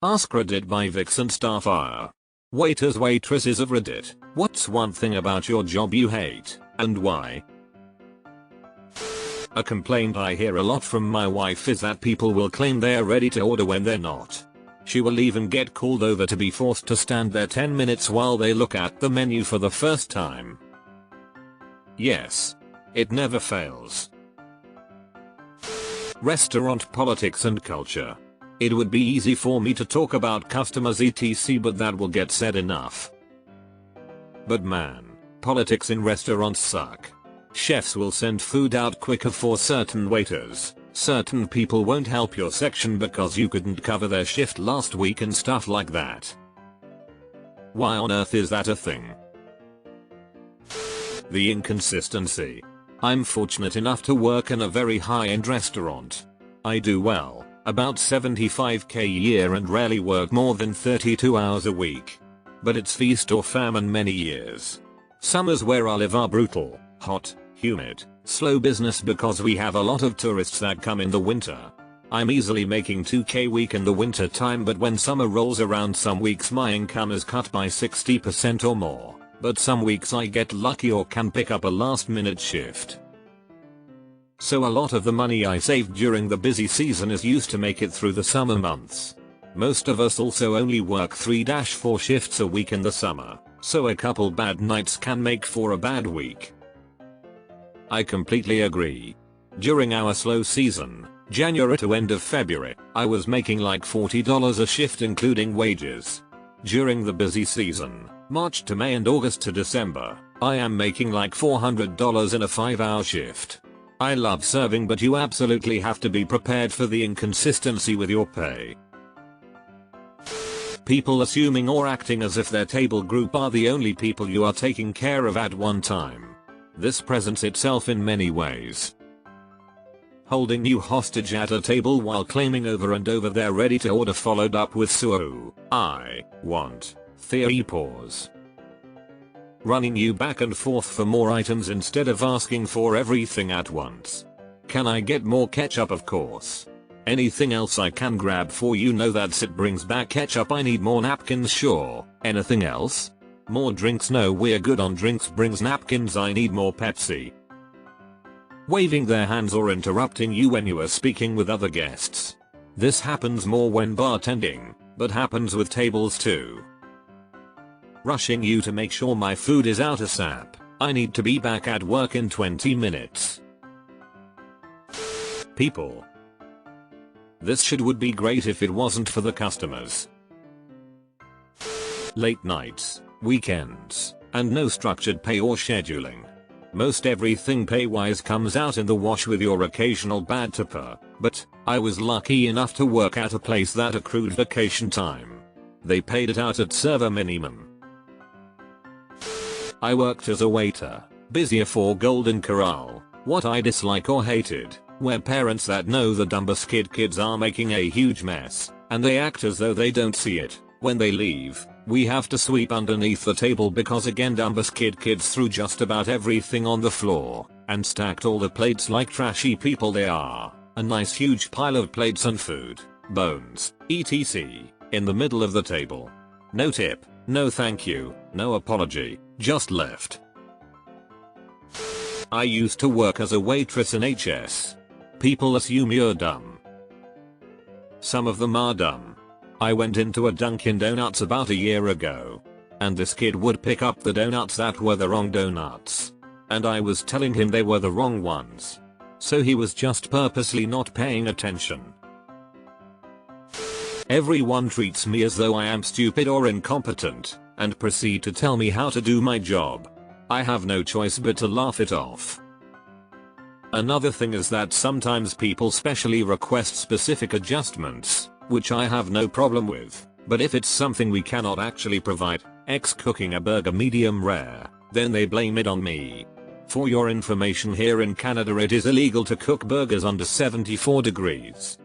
AskReddit by Vix and Starfire. Waiters waitresses of Reddit, what's one thing about your job you hate, and why? A complaint I hear a lot from my wife is that people will claim they're ready to order when they're not. She will even get called over to be forced to stand there 10 minutes while they look at the menu for the first time. Yes. It never fails. Restaurant politics and culture. It would be easy for me to talk about customers etc, but that will get said enough. But man, politics in restaurants suck. Chefs will send food out quicker for certain waiters. Certain people won't help your section because you couldn't cover their shift last week and stuff like that. Why on earth is that a thing? The inconsistency. I'm fortunate enough to work in a very high-end restaurant. I do well, about 75k a year, and rarely work more than 32 hours a week. But it's feast or famine many years. Summers where I live are brutal, hot, humid, slow business because we have a lot of tourists that come in the winter. I'm easily making 2k a week in the winter time, but when summer rolls around some weeks my income is cut by 60% or more. But some weeks I get lucky or can pick up a last minute shift. So a lot of the money I saved during the busy season is used to make it through the summer months. Most of us also only work 3-4 shifts a week in the summer, so a couple bad nights can make for a bad week. I completely agree. During our slow season, January to end of February, I was making like $40 a shift including wages. During the busy season, March to May and August to December, I am making like $400 in a 5-hour shift. I love serving, but you absolutely have to be prepared for the inconsistency with your pay. People assuming or acting as if their table group are the only people you are taking care of at one time. This presents itself in many ways. Holding you hostage at a table while claiming over and over they're ready to order, followed up with "so I want theory pause." Running you back and forth for more items instead of asking for everything at once. "Can I get more ketchup?" "Of course." "Anything else I can grab for you?" "No, that's it." "Brings back ketchup." "I need more napkins." "Sure." "Anything else?" "More drinks?" "No, we're good on drinks." "Brings napkins." "I need more Pepsi." Waving their hands or interrupting you when you are speaking with other guests. This happens more when bartending, but happens with tables too. Rushing you to make sure my food is out ASAP. "I need to be back at work in 20 minutes. People. This would be great if it wasn't for the customers. Late nights, weekends, and no structured pay or scheduling. Most everything pay-wise comes out in the wash with your occasional bad tipper, but I was lucky enough to work at a place that accrued vacation time. They paid it out at server minimum. I worked as a waiter, busier for Golden Corral. What I dislike or hated, were parents that know the dumbest kids are making a huge mess, and they act as though they don't see it. When they leave, we have to sweep underneath the table because again dumbest kids threw just about everything on the floor, and stacked all the plates like trashy people they are. A nice huge pile of plates and food, bones, etc. in the middle of the table. No tip, no thank you, no apology, just left. I used to work as a waitress in HS. People assume you're dumb. Some of them are dumb. I went into a Dunkin' Donuts about a year ago. And this kid would pick up the donuts that were the wrong donuts. And I was telling him they were the wrong ones. So he was just purposely not paying attention. Everyone treats me as though I am stupid or incompetent, and proceed to tell me how to do my job. I have no choice but to laugh it off. Another thing is that sometimes people specially request specific adjustments, which I have no problem with, but if it's something we cannot actually provide, cooking a burger medium rare, then they blame it on me. For your information, here in Canada it is illegal to cook burgers under 74 degrees.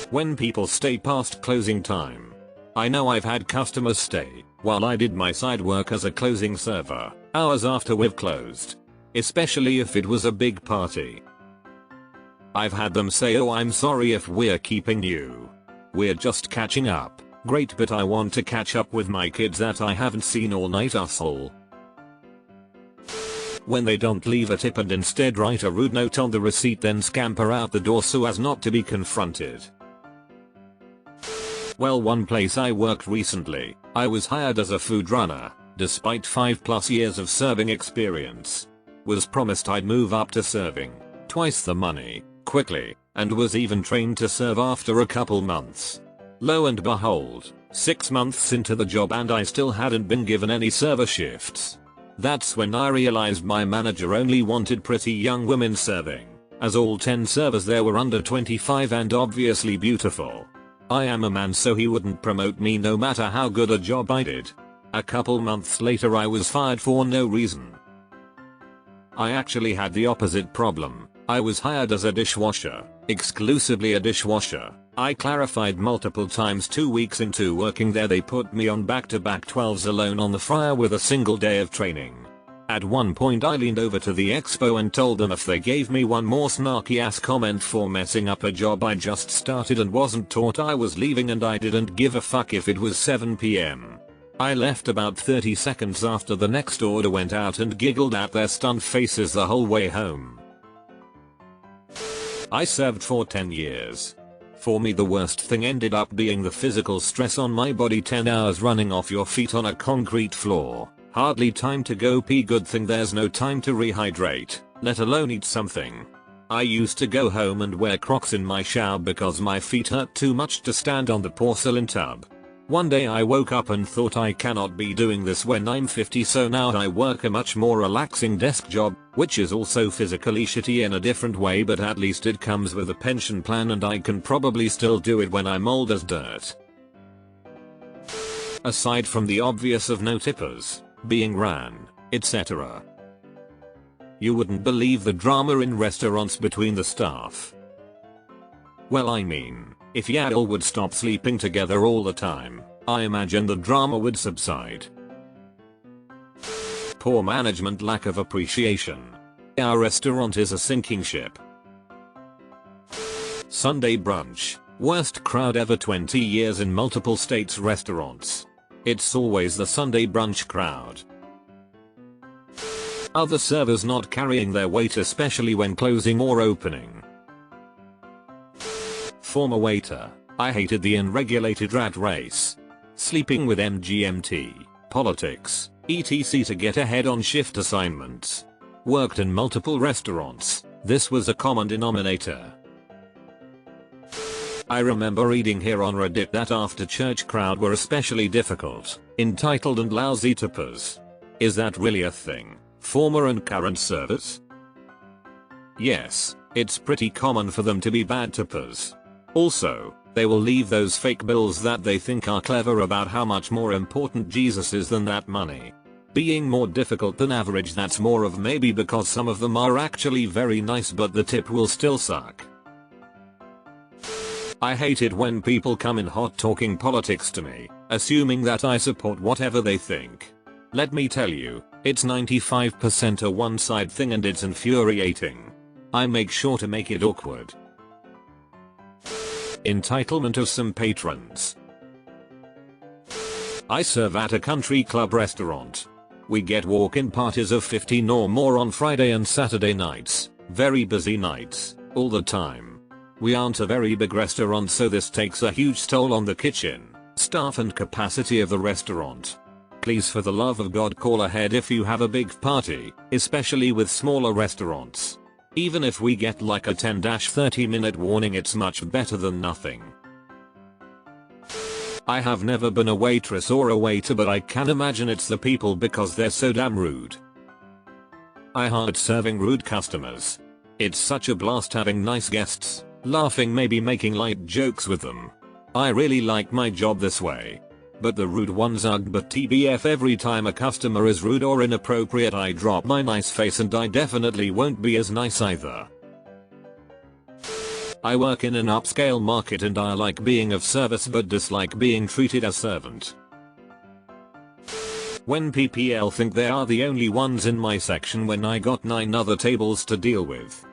When people stay past closing time. I know I've had customers stay, while I did my side work as a closing server, hours after we've closed. Especially if it was a big party. I've had them say, "Oh, I'm sorry if we're keeping you." We're just catching up. Great, but I want to catch up with my kids that I haven't seen all night, asshole. When they don't leave a tip and instead write a rude note on the receipt, then scamper out the door so as not to be confronted. Well, one place I worked recently, I was hired as a food runner, despite 5+ years of serving experience. Was promised I'd move up to serving twice the money, quickly, and was even trained to serve after a couple months. Lo and behold, 6 months into the job and I still hadn't been given any server shifts. That's when I realized my manager only wanted pretty young women serving, as all 10 servers there were under 25 and obviously beautiful. I am a man, so he wouldn't promote me no matter how good a job I did. A couple months later I was fired for no reason. I actually had the opposite problem. I was hired as a dishwasher, exclusively a dishwasher. I clarified multiple times. 2 weeks into working there they put me on back-to-back 12s alone on the fryer with a single day of training. At one point I leaned over to the expo and told them if they gave me one more snarky ass comment for messing up a job I just started and wasn't taught, I was leaving, and I didn't give a fuck if it was 7 PM. I left about 30 seconds after the next order went out and giggled at their stunned faces the whole way home. I served for 10 years. For me, the worst thing ended up being the physical stress on my body. 10 hours running off your feet on a concrete floor. Hardly time to go pee. Good thing there's no time to rehydrate, let alone eat something. I used to go home and wear Crocs in my shower because my feet hurt too much to stand on the porcelain tub. One day I woke up and thought, I cannot be doing this when I'm 50, so now I work a much more relaxing desk job, which is also physically shitty in a different way, but at least it comes with a pension plan and I can probably still do it when I'm old as dirt. Aside from the obvious of no tippers, being ran, etc. You wouldn't believe the drama in restaurants between the staff. Well, I mean, if y'all would stop sleeping together all the time, I imagine the drama would subside. Poor management, lack of appreciation. Our restaurant is a sinking ship. Sunday brunch, worst crowd ever. 20 years in multiple states restaurants. It's always the Sunday brunch crowd. Other servers not carrying their weight, especially when closing or opening. Former waiter, I hated the unregulated rat race. Sleeping with MGMT, politics, etc. to get ahead on shift assignments. Worked in multiple restaurants, this was a common denominator. I remember reading here on Reddit that after church crowd were especially difficult, entitled and lousy tippers. Is that really a thing? Former and current servers? Yes, it's pretty common for them to be bad tippers. Also, they will leave those fake bills that they think are clever about how much more important Jesus is than that money. Being more difficult than average, that's more of maybe because some of them are actually very nice, but the tip will still suck. I hate it when people come in hot talking politics to me, assuming that I support whatever they think. Let me tell you, it's 95% a one-side thing and it's infuriating. I make sure to make it awkward. Entitlement of some patrons. I serve at a country club restaurant. We get walk-in parties of 15 or more on Friday and Saturday nights, very busy nights, all the time. We aren't a very big restaurant, so this takes a huge toll on the kitchen, staff and capacity of the restaurant. Please, for the love of God, call ahead if you have a big party, especially with smaller restaurants. Even if we get like a 10-30 minute warning, it's much better than nothing. I have never been a waitress or a waiter, but I can imagine it's the people because they're so damn rude. I hate serving rude customers. It's such a blast having nice guests, laughing, maybe making light jokes with them. I really like my job this way. But the rude ones ugh. But TBF, every time a customer is rude or inappropriate, I drop my nice face and I definitely won't be as nice either. I work in an upscale market and I like being of service but dislike being treated as servant. When PPL think they are the only ones in my section when I got 9 other tables to deal with.